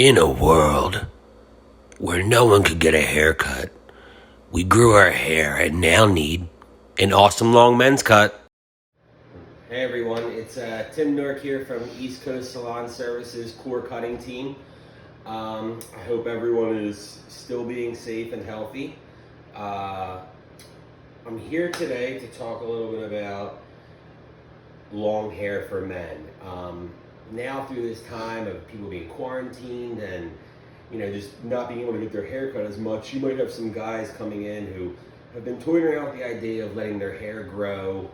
In a world where no one could get a haircut, we grew our hair and now need an awesome long men's cut. Hey everyone, it's Tim Nork here from East Coast Salon Services Core Cutting Team. I hope everyone is still being safe and healthy. I'm here today to talk a little bit about long hair for men. Now through this time of people being quarantined and just not being able to get their hair cut as much, you might have some guys coming in who have been toying around with the idea of letting their hair grow,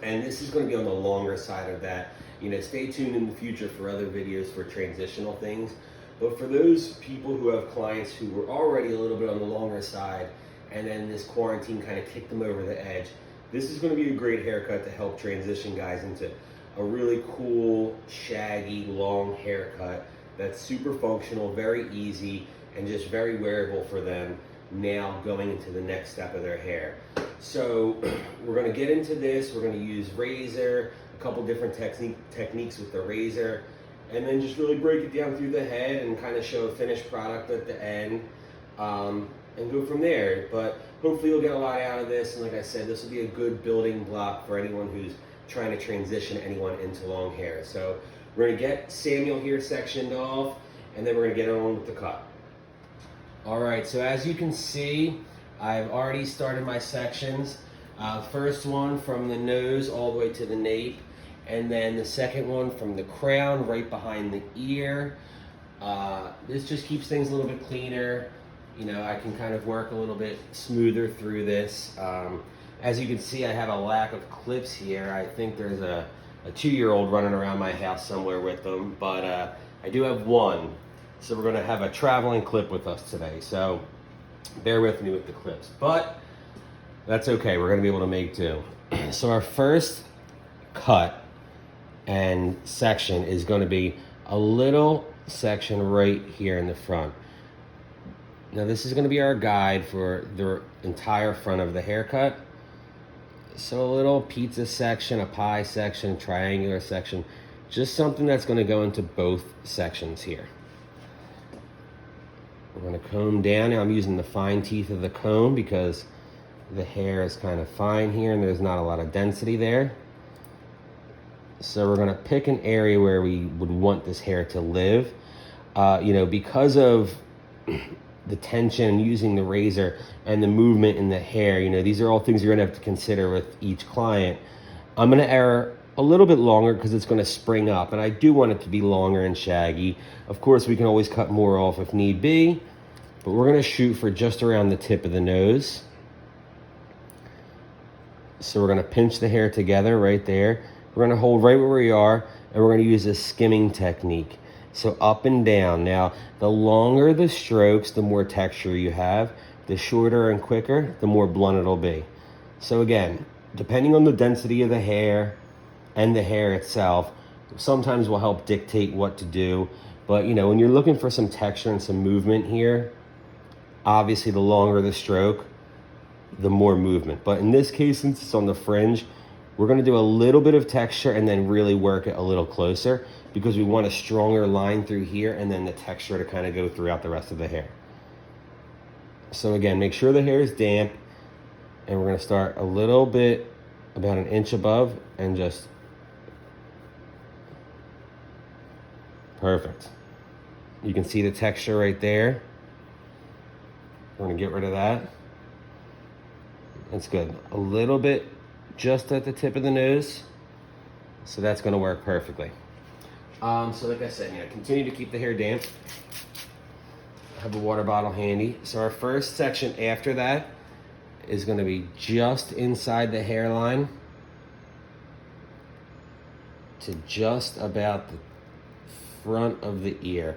and this is going to be on the longer side of that. Stay tuned in the future for other videos for transitional things. But for those people who have clients who were already a little bit on the longer side, and then this quarantine kind of kicked them over the edge, this is going to be a great haircut to help transition guys into a really cool, shaggy, long haircut that's super functional, very easy, and just very wearable for them now going into the next step of their hair. So we're going to get into this. We're going to use razor, a couple different techniques with the razor, and then just really break it down through the head and kind of show a finished product at the end, and go from there. But hopefully you'll get a lot out of this, and like I said, this will be a good building block for anyone who's trying to transition anyone into long hair. So we're going to get Samuel here sectioned off, and then we're going to get on with the cut. All right, so as you can see, I've already started my sections. First one from the nose all the way to the nape, and then the second one from the crown right behind the ear. This just keeps things a little bit cleaner. I can kind of work a little bit smoother through this. As you can see, I have a lack of clips here. I think there's a 2-year-old running around my house somewhere with them, but I do have one. So we're gonna have a traveling clip with us today. So bear with me with the clips, but that's okay. We're gonna be able to make do. So our first cut and section is gonna be a little section right here in the front. Now this is gonna be our guide for the entire front of the haircut. So a little pizza section, a pie section, triangular section, just something that's going to go into both sections here. We're going to comb down. Now I'm using the fine teeth of the comb because the hair is kind of fine here and there's not a lot of density there. So we're going to pick an area where we would want this hair to live. Because of the tension using the razor and the movement in the hair, these are all things you're gonna have to consider with each client. I'm gonna err a little bit longer because it's gonna spring up, and I do want it to be longer and shaggy. Of course, we can always cut more off if need be, but we're gonna shoot for just around the tip of the nose. So we're gonna pinch the hair together right there. We're gonna hold right where we are, and we're gonna use a skimming technique. So up and down. Now, the longer the strokes, the more texture you have. The shorter and quicker, the more blunt it'll be. So again, depending on the density of the hair and the hair itself, sometimes will help dictate what to do. But when you're looking for some texture and some movement here, obviously the longer the stroke, the more movement. But in this case, since it's on the fringe, we're gonna do a little bit of texture and then really work it a little closer because we want a stronger line through here and then the texture to kind of go throughout the rest of the hair. So again, make sure the hair is damp, and we're gonna start a little bit, about an inch above, and just, perfect. You can see the texture right there. We're gonna get rid of that. That's good. A little bit just at the tip of the nose. So that's gonna work perfectly. So like I said, continue to keep the hair damp. I have a water bottle handy. So our first section after that is gonna be just inside the hairline to just about the front of the ear.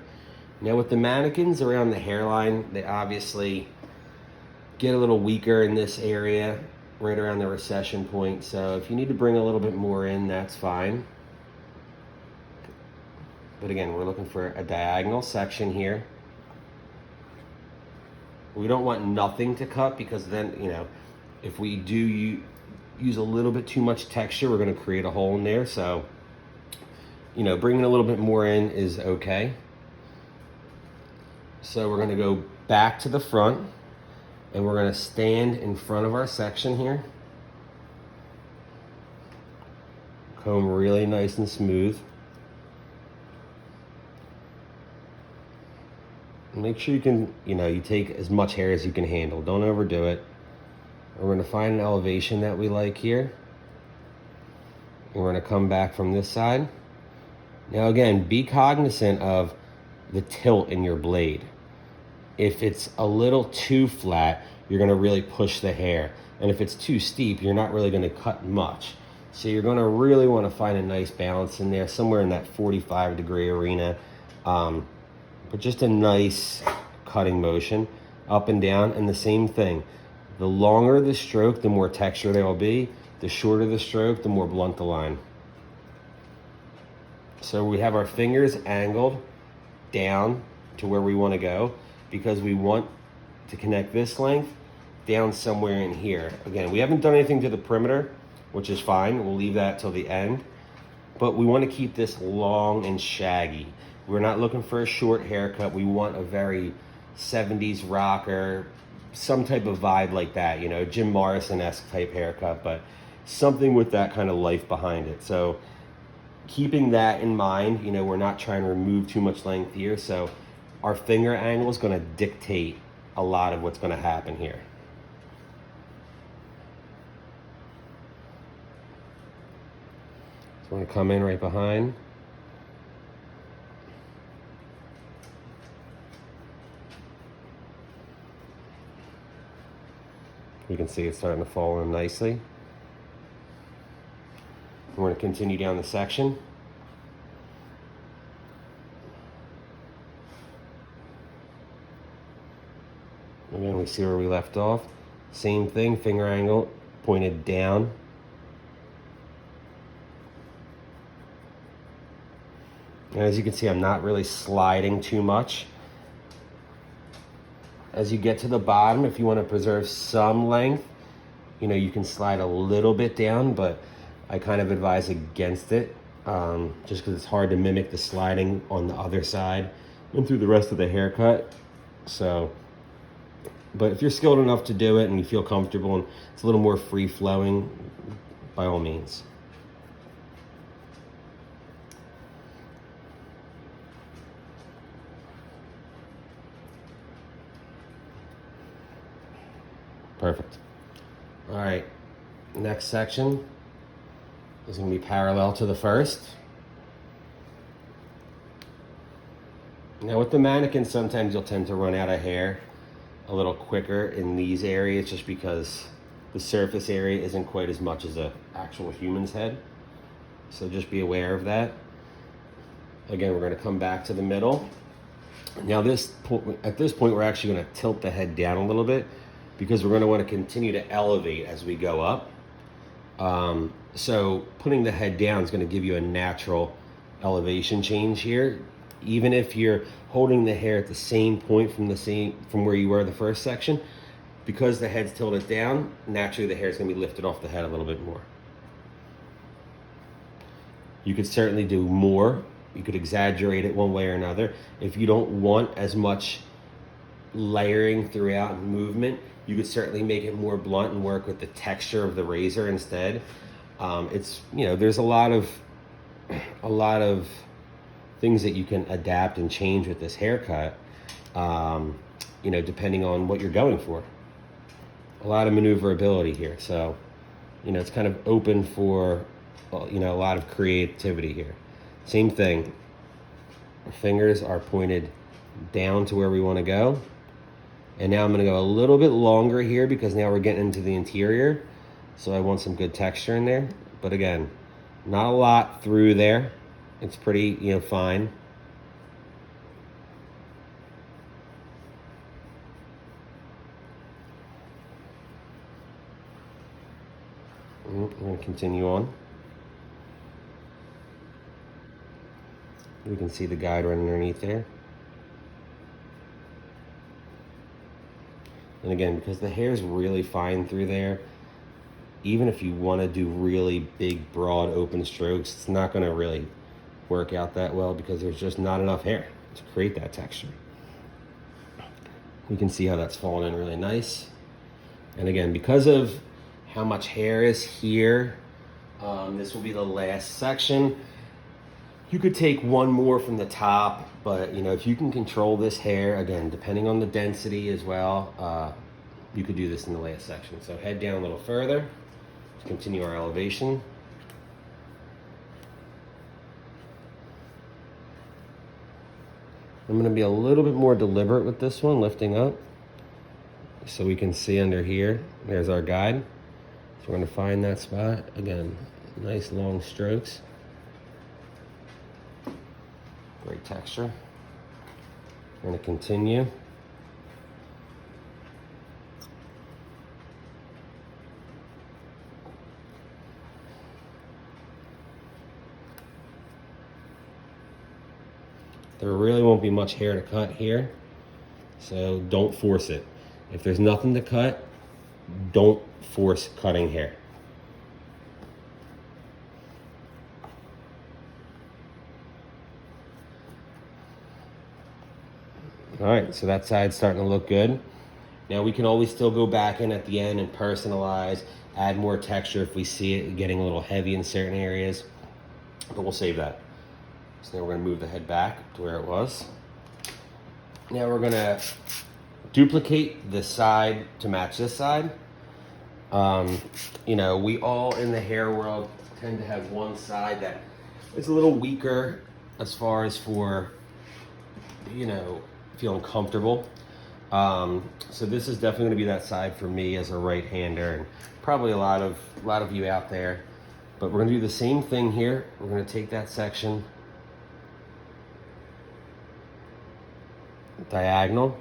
Now with the mannequins around the hairline, they obviously get a little weaker in this area, right around the recession point. So if you need to bring a little bit more in, that's fine. But again, we're looking for a diagonal section here. We don't want nothing to cut because then, if we do use a little bit too much texture, we're gonna create a hole in there. So, bringing a little bit more in is okay. So we're gonna go back to the front and we're gonna stand in front of our section here. Comb really nice and smooth. Make sure you can, you take as much hair as you can handle. Don't overdo it. We're gonna find an elevation that we like here. And we're gonna come back from this side. Now again, be cognizant of the tilt in your blade. If it's a little too flat, you're gonna really push the hair. And if it's too steep, you're not really gonna cut much. So you're gonna really wanna find a nice balance in there, somewhere in that 45-degree arena. But just a nice cutting motion, up and down, and the same thing. The longer the stroke, the more texture there will be. The shorter the stroke, the more blunt the line. So we have our fingers angled down to where we want to go because we want to connect this length down somewhere in here. Again, we haven't done anything to the perimeter, which is fine. We'll leave that till the end. But we want to keep this long and shaggy. We're not looking for a short haircut. We want a very 70s rocker, some type of vibe like that, Jim Morrison-esque type haircut, but something with that kind of life behind it. So keeping that in mind, we're not trying to remove too much length here. So our finger angle is going to dictate a lot of what's going to happen here. So we're going to come in right behind. You can see it's starting to fall in nicely. We're going to continue down the section. Again, we see where we left off. Same thing, finger angle pointed down. And as you can see, I'm not really sliding too much. As you get to the bottom, if you want to preserve some length, you can slide a little bit down, but I kind of advise against it, just because it's hard to mimic the sliding on the other side and through the rest of the haircut. So, but if you're skilled enough to do it and you feel comfortable and it's a little more free-flowing, by all means. Perfect. All right, next section is going to be parallel to the first. Now with the mannequin, sometimes you'll tend to run out of hair a little quicker in these areas just because the surface area isn't quite as much as an actual human's head. So just be aware of that. Again, we're going to come back to the middle. Now at this point, we're actually going to tilt the head down a little bit because we're going to want to continue to elevate as we go up. So putting the head down is going to give you a natural elevation change here. Even if you're holding the hair at the same point from where you were the first section, because the head's tilted down, naturally the hair is going to be lifted off the head a little bit more. You could certainly do more. You could exaggerate it one way or another. If you don't want as much layering throughout movement, you could certainly make it more blunt and work with the texture of the razor instead. There's a lot of things that you can adapt and change with this haircut, depending on what you're going for. A lot of maneuverability here. So, it's kind of open for, a lot of creativity here. Same thing. Our fingers are pointed down to where we want to go. And now I'm going to go a little bit longer here because now we're getting into the interior. So I want some good texture in there. But again, not a lot through there. It's pretty, fine. We're going to continue on. We can see the guide right underneath there. And again, because the hair is really fine through there, even if you want to do really big, broad, open strokes, it's not going to really work out that well because there's just not enough hair to create that texture. You can see how that's falling in really nice. And again, because of how much hair is here, this will be the last section. You could take one more from the top, but you know, if you can control this hair, again, depending on the density as well, you could do this in the last section. So head down a little further to continue our elevation. I'm gonna be a little bit more deliberate with this one, lifting up, so we can see under here. There's our guide. So we're gonna find that spot. Again, nice long strokes. Great texture. We're gonna continue. There really won't be much hair to cut here, so don't force it. If there's nothing to cut, don't force cutting hair. All right, so that side's starting to look good. Now we can always still go back in at the end and personalize, add more texture if we see it getting a little heavy in certain areas, but we'll save that. So now we're gonna move the head back to where it was. Now we're gonna duplicate this side to match this side. You know, we all in the hair world tend to have one side that is a little weaker as far as for, you know, feeling comfortable. So this is definitely gonna be that side for me as a right-hander, and probably a lot of you out there. But we're gonna do the same thing here. We're gonna take that section diagonal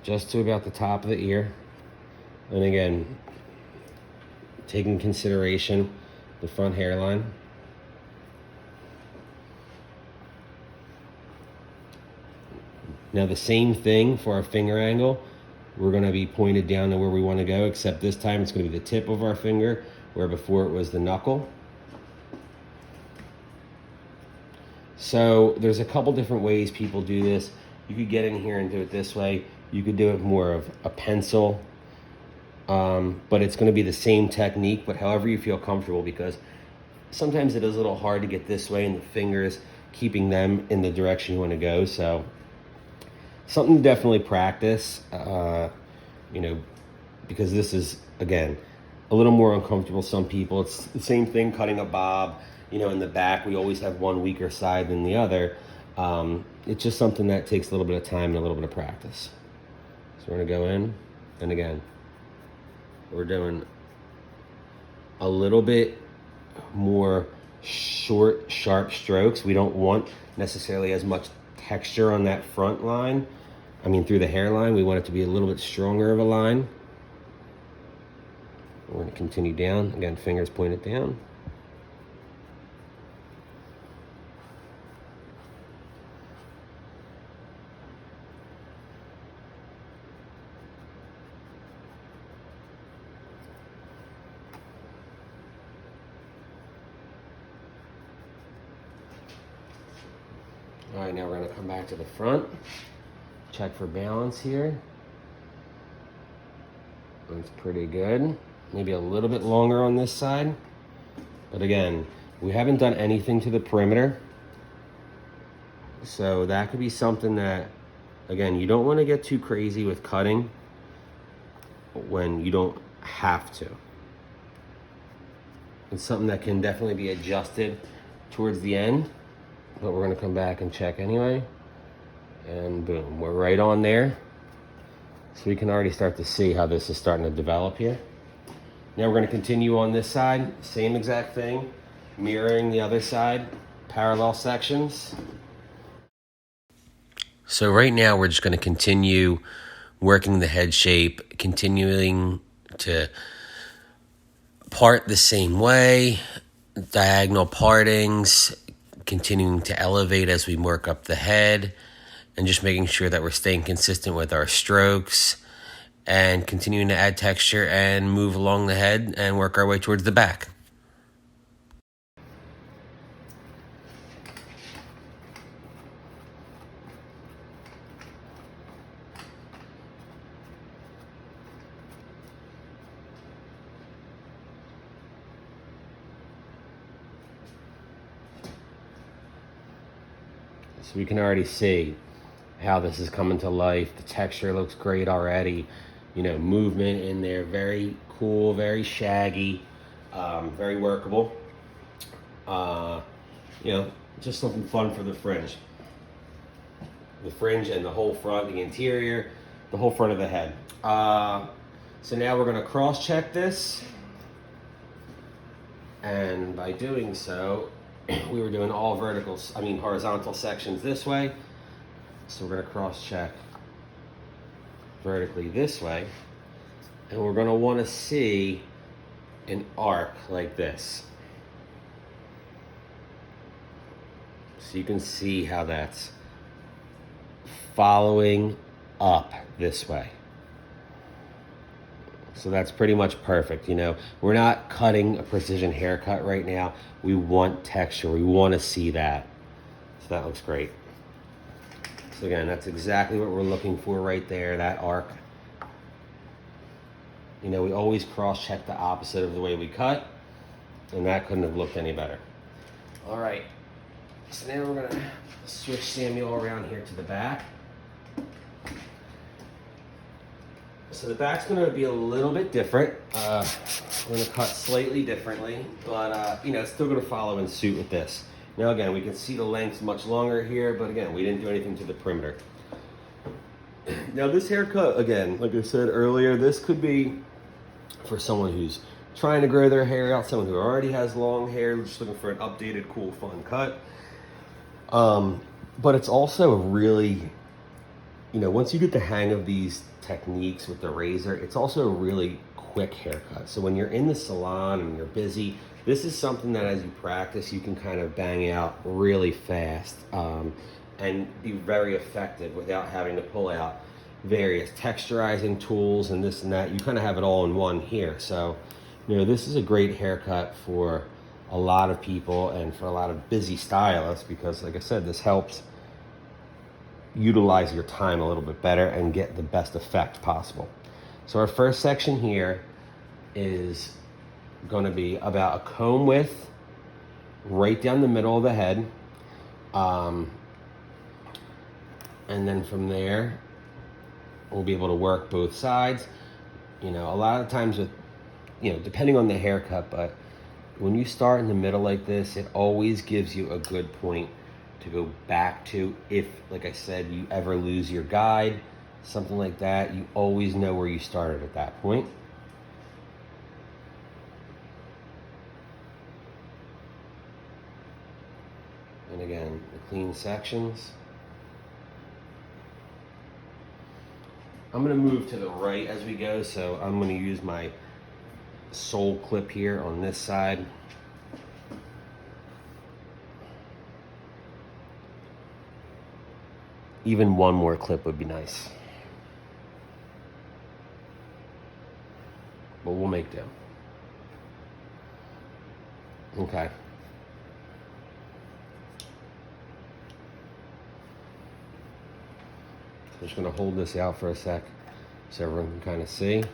just to about the top of the ear, and again, taking consideration the front hairline. Now the same thing for our finger angle. We're gonna be pointed down to where we wanna go, except this time it's gonna be the tip of our finger, where before it was the knuckle. So there's a couple different ways people do this. You could get in here and do it this way. You could do it more of a pencil, but it's gonna be the same technique, but however you feel comfortable, because sometimes it is a little hard to get this way and the fingers, keeping them in the direction you wanna go. So something to definitely practice, you know, because this is, again, a little more uncomfortable some people. It's the same thing cutting a bob, you know, in the back. We always have one weaker side than the other. It's just something that takes a little bit of time and a little bit of practice. So we're gonna go in, and again, we're doing a little bit more short, sharp strokes. We don't want necessarily as much texture on that front line. I mean, through the hairline, we want it to be a little bit stronger of a line. We're gonna continue down. Again, fingers pointed down. All right, now we're gonna come back to the front. Check for balance here. That's pretty good. Maybe a little bit longer on this side. But again, we haven't done anything to the perimeter. So that could be something that, again, you don't wanna get too crazy with cutting when you don't have to. It's something that can definitely be adjusted towards the end, but we're gonna come back and check anyway. And boom, we're right on there. So we can already start to see how this is starting to develop here. Now we're gonna continue on this side, same exact thing, mirroring the other side, parallel sections. So right now we're just gonna continue working the head shape, continuing to part the same way, diagonal partings, continuing to elevate as we work up the head, and just making sure that we're staying consistent with our strokes and continuing to add texture and move along the head and work our way towards the back. So we can already see how this is coming to life. The texture looks great already. You know, movement in there, very cool, very shaggy, very workable. You know, just something fun for the fringe. The fringe and the whole front, the interior, the whole front of the head. So now we're gonna cross-check this. And by doing so, we were doing all horizontal sections this way. So we're gonna cross-check vertically this way. And we're gonna wanna see an arc like this. So you can see how that's following up this way. So that's pretty much perfect. You know, we're not cutting a precision haircut right now. We want texture. We want to see that. So that looks great. So again, that's exactly what we're looking for right there, that arc. You know, we always cross-check the opposite of the way we cut, and that couldn't have looked any better. All right, so now we're gonna switch Samuel around here to the back. So the back's gonna be a little bit different. We're gonna cut slightly differently, but you know, it's still gonna follow in suit with this. Now again, we can see the length's much longer here, but again, we didn't do anything to the perimeter. Now this haircut, again, like I said earlier, this could be for someone who's trying to grow their hair out, someone who already has long hair, just looking for an updated, cool, fun cut. But it's also a really, you know, once you get the hang of these techniques with the razor, it's also a really quick haircut. So when you're in the salon and you're busy, this is something that as you practice, you can kind of bang out really fast and be very effective without having to pull out various texturizing tools and this and that. You kind of have it all in one here. So, you know, this is a great haircut for a lot of people and for a lot of busy stylists because, like I said, this helps utilize your time a little bit better and get the best effect possible. So our first section here is going to be about a comb width right down the middle of the head. And then from there, we'll be able to work both sides. You know, a lot of times with, you know, depending on the haircut, but when you start in the middle like this, it always gives you a good point to go back to. If, like I said, you ever lose your guide, something like that, you always know where you started at that point. And again, the clean sections. I'm going to move to the right as we go, so I'm going to use my sole clip here on this side. Even one more clip would be nice, but we'll make do. Okay. I'm just going to hold this out for a sec so everyone can kind of see.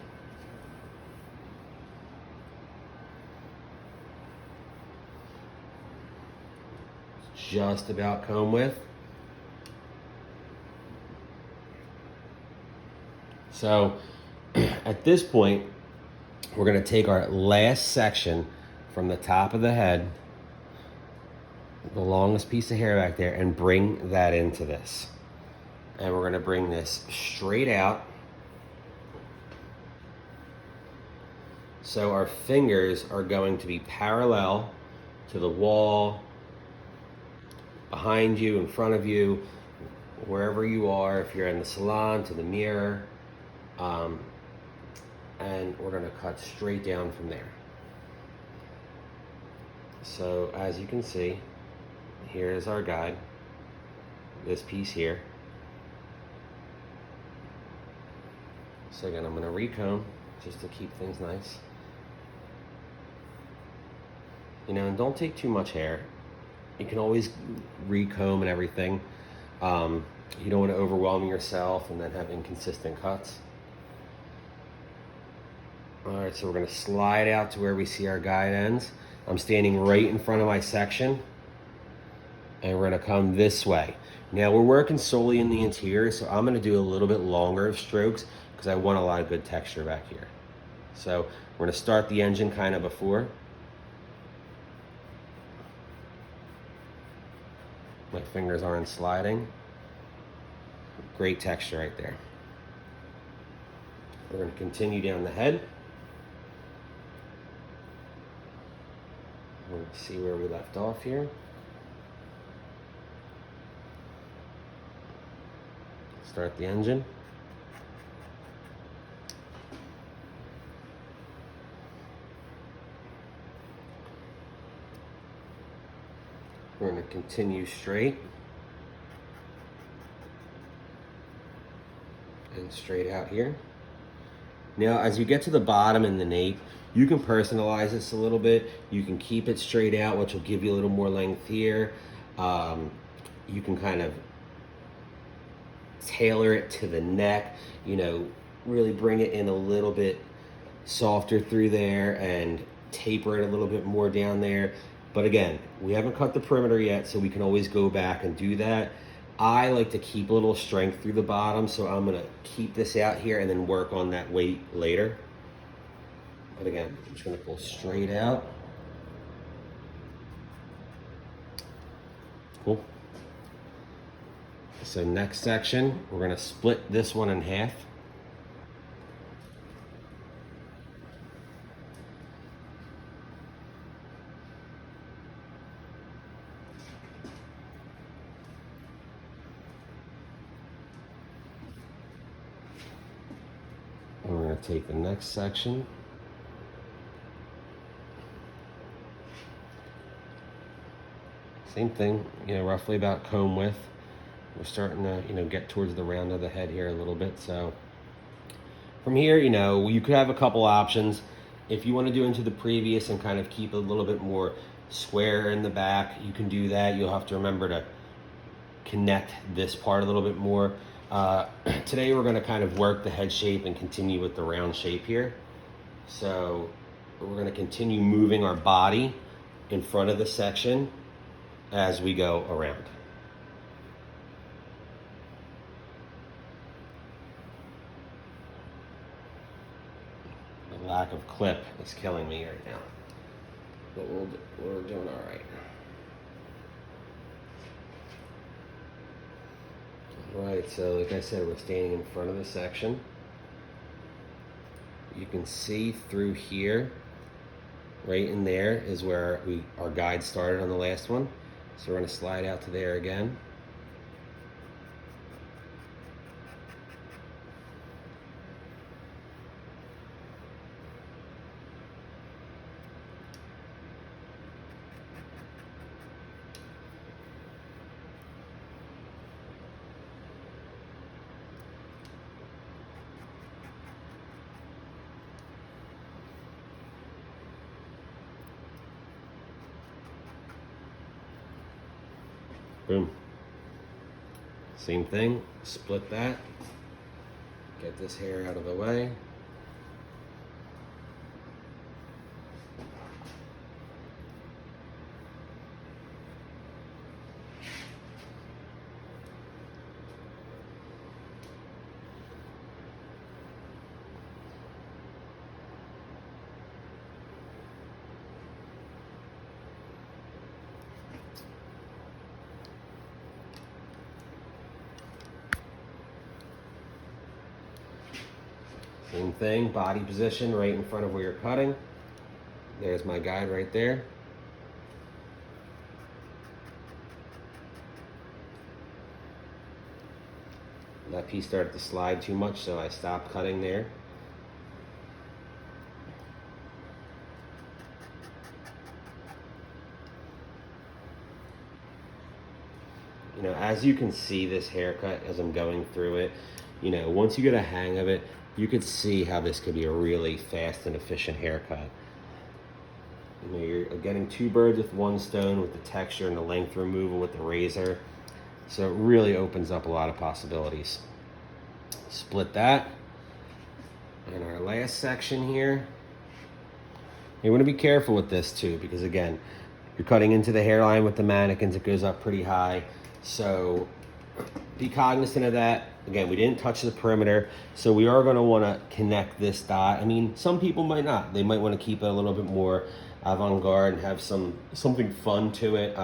It's just about comb width. So at this point, we're going to take our last section from the top of the head, the longest piece of hair back there, and bring that into this. And we're going to bring this straight out. So our fingers are going to be parallel to the wall, behind you, in front of you, wherever you are, if you're in the salon, to the mirror. And we're going to cut straight down from there. So as you can see, here is our guide, this piece here. So again, I'm going to recomb just to keep things nice. You know, and don't take too much hair. You can always recomb and everything. You don't want to overwhelm yourself and then have inconsistent cuts. All right, so we're going to slide out to where we see our guide ends. I'm standing right in front of my section, and we're gonna come this way. Now we're working solely in the interior, so I'm gonna do a little bit longer of strokes because I want a lot of good texture back here. So we're gonna start the engine kind of before. My fingers aren't sliding. Great texture right there. We're gonna continue down the head. We're gonna see where we left off here. Start the engine. We're going to continue straight and straight out here. Now, as you get to the bottom in the nape, you can personalize this a little bit. You can keep it straight out, which will give you a little more length here. You can kind of tailor it to the neck, you know, really bring it in a little bit softer through there and taper it a little bit more down there. But again, we haven't cut the perimeter yet, so we can always go back and do that. I like to keep a little strength through the bottom, so I'm gonna keep this out here and then work on that weight later. But again, I'm just gonna pull straight out. Cool. So next section, we're gonna split this one in half. And we're going to take the next section. Same thing, you know, roughly about comb width. We're starting to, you know, get towards the round of the head here a little bit. So from here, you know, you could have a couple options. If you want to do into the previous and kind of keep a little bit more square in the back, you can do that. You'll have to remember to connect this part a little bit more. Today we're going to kind of work the head shape and continue with the round shape here. So we're going to continue moving our body in front of the section as we go around. The lack of clip is killing me right now, but we're doing all right. Right, so like I said, we're standing in front of the section. You can see through here, right in there is where our guide started on the last one. So we're going to slide out to there again. Boom. Same thing, split that, get this hair out of the way. Same thing, body position right in front of where you're cutting. There's my guide right there. That piece started to slide too much, so I stopped cutting there. You know, as you can see this haircut as I'm going through it, you know, once you get a hang of it, you could see how this could be a really fast and efficient haircut. You know, you're getting two birds with one stone with the texture and the length removal with the razor. So it really opens up a lot of possibilities. Split that. And our last section here, you want to be careful with this too, because again, You're cutting into the hairline with the mannequins. It goes up pretty high. So be cognizant of that. Again, we didn't touch the perimeter, so we are going to want to connect this dot. I mean, some people might not. They might want to keep it a little bit more avant-garde and have something fun to it.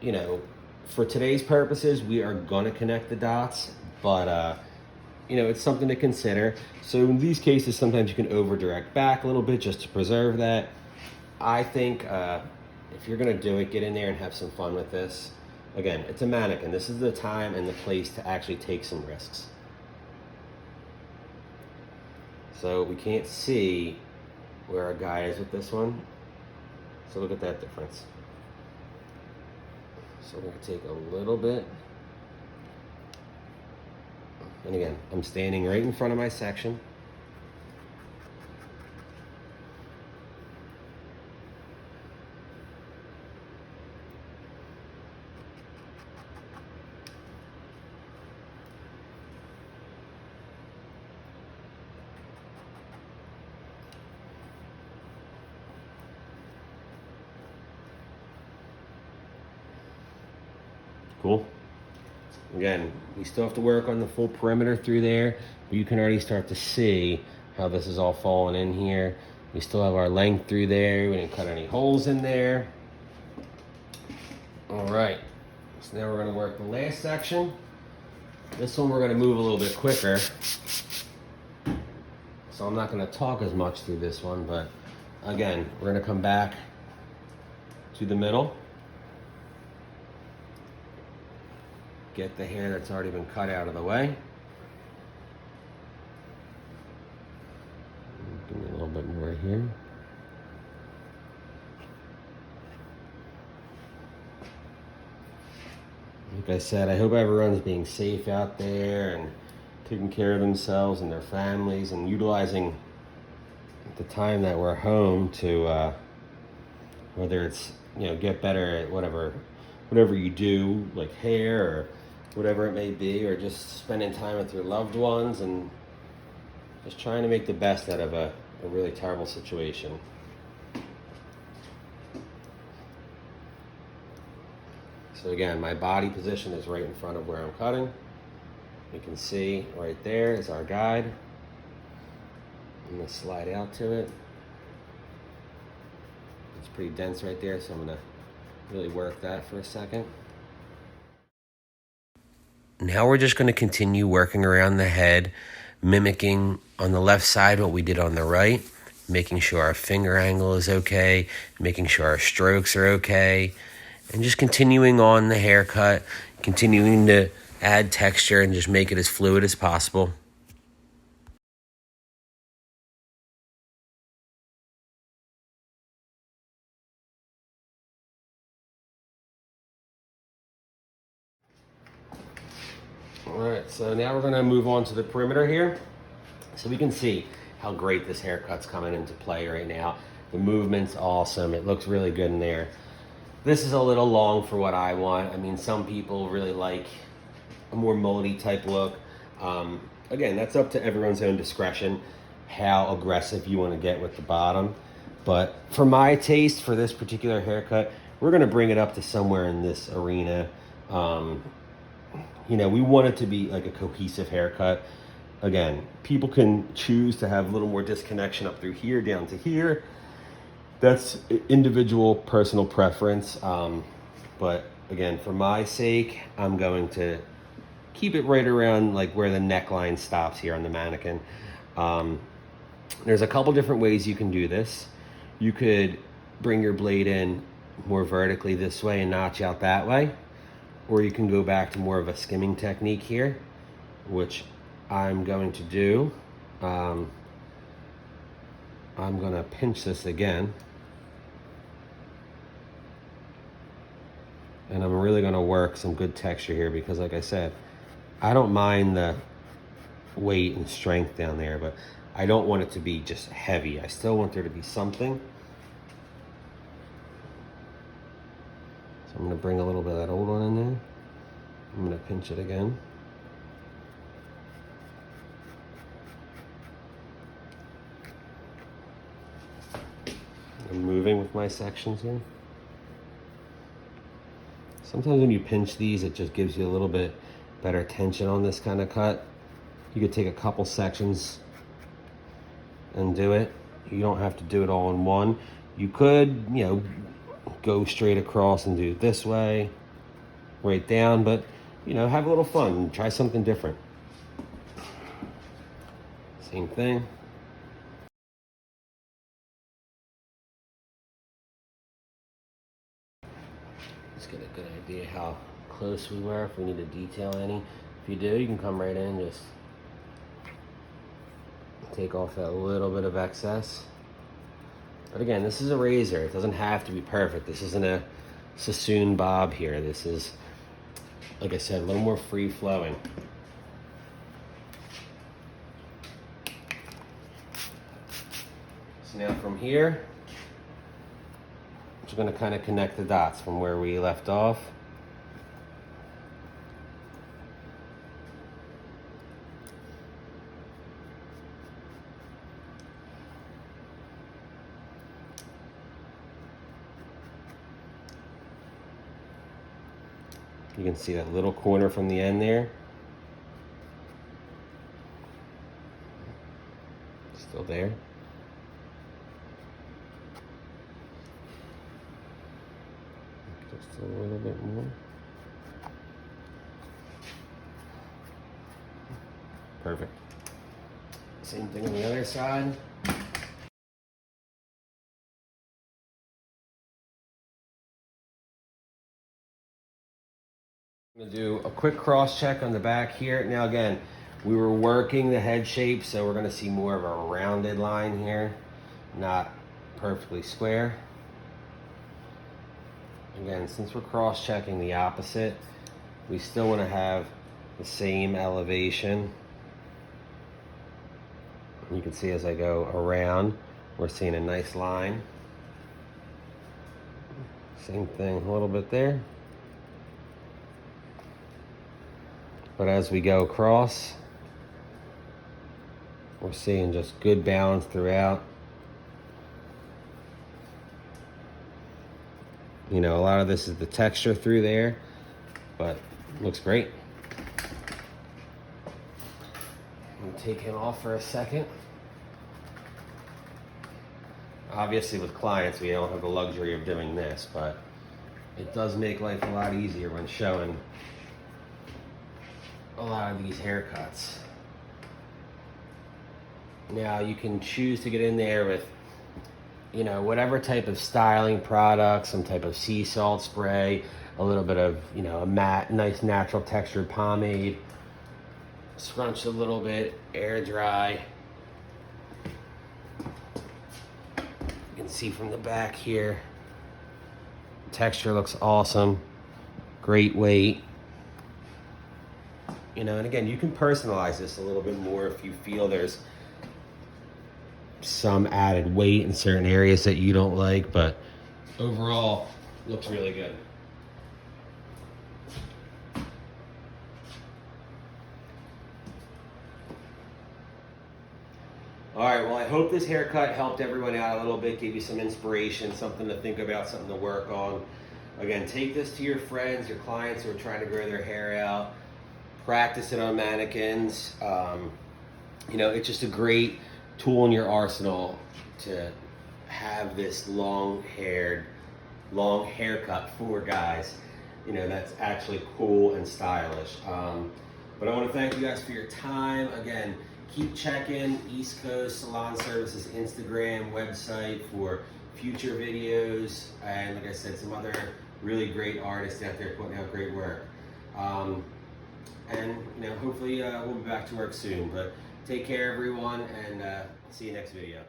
You know, for today's purposes, we are going to connect the dots, but you know, it's something to consider. So in these cases, sometimes you can over direct back a little bit just to preserve that. I think if you're going to do it, get in there and have some fun with this. Again, it's a mannequin. This is the time and the place to actually take some risks. So we can't see where our guy is with this one. So look at that difference. So we're going to take a little bit. And again, I'm standing right in front of my section. Cool. Again, we still have to work on the full perimeter through there, but you can already start to see how this is all falling in here. We still have our length through there. We didn't cut any holes in there. All right, so now we're gonna work the last section. This one we're gonna move a little bit quicker. So I'm not gonna talk as much through this one, but again, we're gonna come back to the middle. Get the hair that's already been cut out of the way. Give me a little bit more here. Like I said, I hope everyone's being safe out there and taking care of themselves and their families and utilizing the time that we're home to, whether it's, you know, get better at whatever you do, like hair or whatever it may be, or just spending time with your loved ones and just trying to make the best out of a really terrible situation. So again, my body position is right in front of where I'm cutting. You can see right there is our guide. I'm gonna slide out to it. It's pretty dense right there, so I'm gonna really work that for a second. Now we're just going to continue working around the head, mimicking on the left side what we did on the right, making sure our finger angle is okay, making sure our strokes are okay, and just continuing on the haircut, continuing to add texture and just make it as fluid as possible. All right, so now we're gonna move on to the perimeter here. So we can see how great this haircut's coming into play right now. The movement's awesome. It looks really good in there. This is a little long for what I want. I mean, some people really like a more mullet type look. Again, that's up to everyone's own discretion, how aggressive you wanna get with the bottom. But for my taste, for this particular haircut, we're gonna bring it up to somewhere in this arena. You know, we want it to be like a cohesive haircut. Again, people can choose to have a little more disconnection up through here down to here. That's individual personal preference. But again, for my sake, I'm going to keep it right around like where the neckline stops here on the mannequin. There's a couple different ways you can do this. You could bring your blade in more vertically this way and notch out that way. Or you can go back to more of a skimming technique here, which I'm going to do. I'm gonna pinch this again. And I'm really gonna work some good texture here because like I said, I don't mind the weight and strength down there, but I don't want it to be just heavy. I still want there to be something. So I'm gonna bring a little bit of that old one in there. I'm gonna pinch it again. I'm moving with my sections here. Sometimes when you pinch these, it just gives you a little bit better tension on this kind of cut. You could take a couple sections and do it. You don't have to do it all in one. You could, you know, go straight across and do it this way, right down, but, you know, have a little fun. Try something different. Same thing. Let's get a good idea how close we were, if we need to detail any. If you do, you can come right in and just take off that little bit of excess. But again, this is a razor. It doesn't have to be perfect. This isn't a Sassoon bob here. This is, like I said, a little more free flowing. So now from here, I'm just going to kind of connect the dots from where we left off. You can see that little corner from the end there. Still there. Just a little bit more. Perfect. Same thing on the other side. I'm going to do a quick cross check on the back here. Now again, we were working the head shape, so we're going to see more of a rounded line here, not perfectly square. Again, since we're cross checking the opposite, we still want to have the same elevation. You can see as I go around, we're seeing a nice line. Same thing a little bit there. But as we go across, we're seeing just good balance throughout. You know, a lot of this is the texture through there, but looks great. I'm gonna take him off for a second. Obviously with clients, we don't have the luxury of doing this, but it does make life a lot easier when showing a lot of these haircuts. Now you can choose to get in there with, you know, whatever type of styling product, some type of sea salt spray, a little bit of, you know, a matte, nice natural textured pomade, scrunch a little bit, air dry. You can see from the back here, texture looks awesome, great weight. You know, and again, you can personalize this a little bit more if you feel there's some added weight in certain areas that you don't like, but overall, looks really good. All right, well, I hope this haircut helped everyone out a little bit, gave you some inspiration, something to think about, something to work on. Again, take this to your friends, your clients who are trying to grow their hair out. Practice it on mannequins. You know, it's just a great tool in your arsenal to have this long haircut for guys. You know, that's actually cool and stylish. But I want to thank you guys for your time. Again, keep checking East Coast Salon Services Instagram website for future videos. And like I said, some other really great artists out there putting out great work. And you know, hopefully we'll be back to work soon. But take care, everyone, and see you next video.